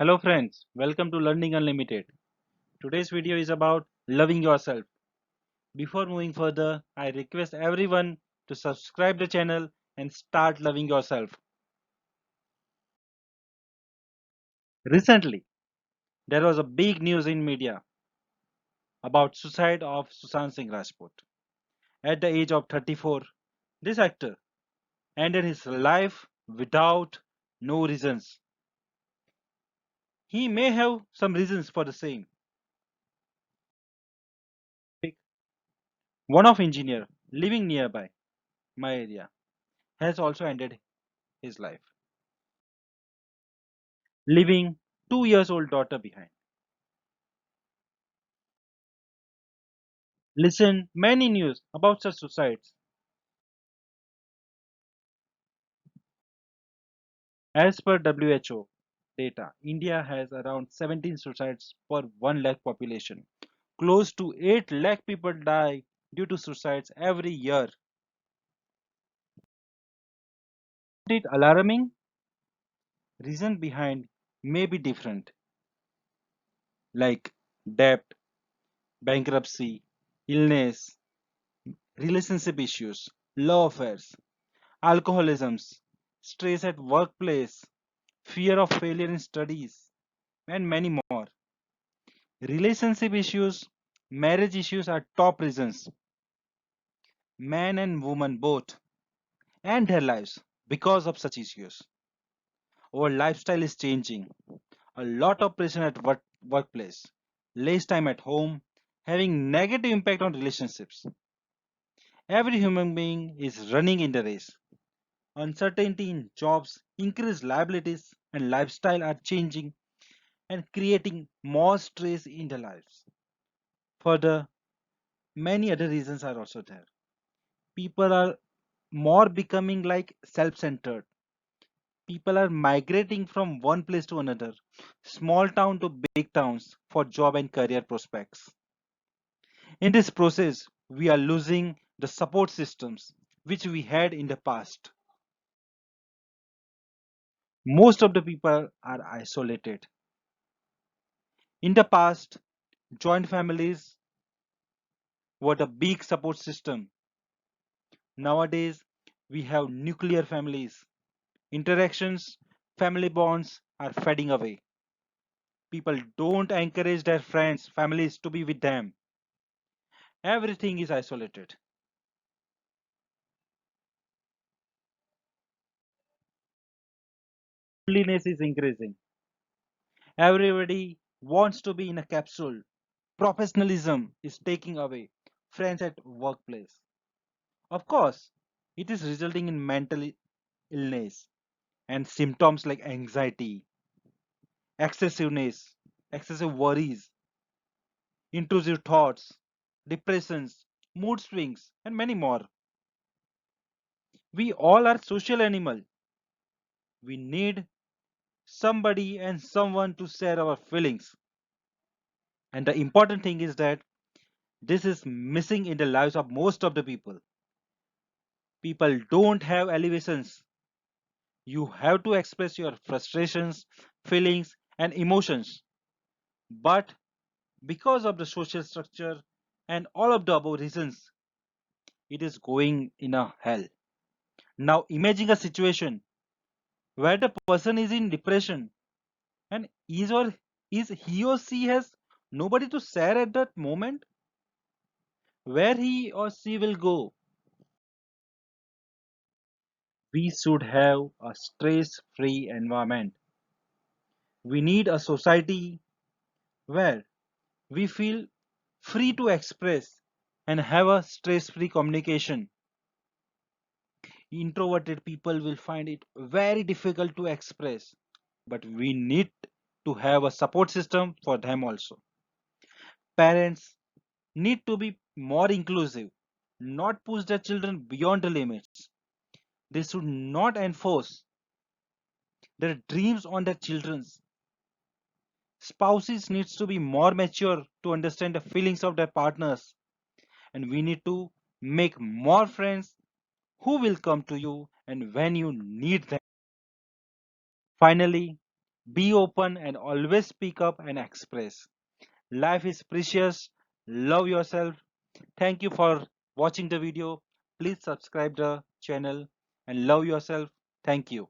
Hello friends, welcome to Learning Unlimited. Today's video is about loving yourself. Before moving further, I request everyone to subscribe the channel and start loving yourself. Recently, there was a big news in media about suicide of Sushant Singh Rajput. At the age of 34, this actor ended his life without no reasons. He may have some reasons for the same. One of engineer living nearby my area has also ended his life, leaving 2 years old daughter behind. Listen many news about such suicides. As per WHO data, India has around 17 suicides per 1 lakh population. Close to 8 lakh people die due to suicides every year. It alarming? Reason behind may be different, like debt, bankruptcy, illness, relationship issues, love affairs, alcoholisms, stress at workplace, fear of failure in studies, and many more. Relationship issues, marriage issues are top reasons. Man and woman both end their lives because of such issues. Our lifestyle is changing. A lot of pressure at workplace, less time at home, having negative impact on relationships. Every human being is running in the race. Uncertainty in jobs, increased liabilities, and lifestyle are changing and creating more stress in their lives. Further, many other reasons are also there. People are more becoming like self-centered. People are migrating from one place to another, small town to big towns for job and career prospects. In this process, we are losing the support systems which we had in the past. Most of the people are isolated. In the past, joint families were the big support system. Nowadays, we have nuclear families. Interactions, family bonds are fading away. People don't encourage their friends, families to be with them. Everything is isolated. Loneliness is increasing. Everybody wants to be in a capsule. Professionalism is taking away friends at workplace. Of course, it is resulting in mental illness and symptoms like anxiety, excessiveness, excessive worries, intrusive thoughts, depressions, mood swings, and many more. We all are social animals. We need somebody and someone to share our feelings. And the important thing is that this is missing in the lives of most of the people. People don't have elevations. You have to express your frustrations, feelings, and emotions. But because of the social structure and all of the above reasons, it is going in a hell. Now imagine a situation where the person is in depression and is he or she has nobody to share at that moment, where he or she will go. We should have a stress free environment. We need a society where we feel free to express and have a stress free communication. Introverted people will find it very difficult to express, but we need to have a support system for them also. Parents need to be more inclusive, not push their children beyond the limits. They should not enforce their dreams on their children. Spouses needs to be more mature to understand the feelings of their partners, and we need to make more friends who will come to you and when you need them. Finally, Be open and always speak up and express. Life is precious. Love yourself. Thank you for watching the video. Please subscribe the channel and love yourself. Thank you.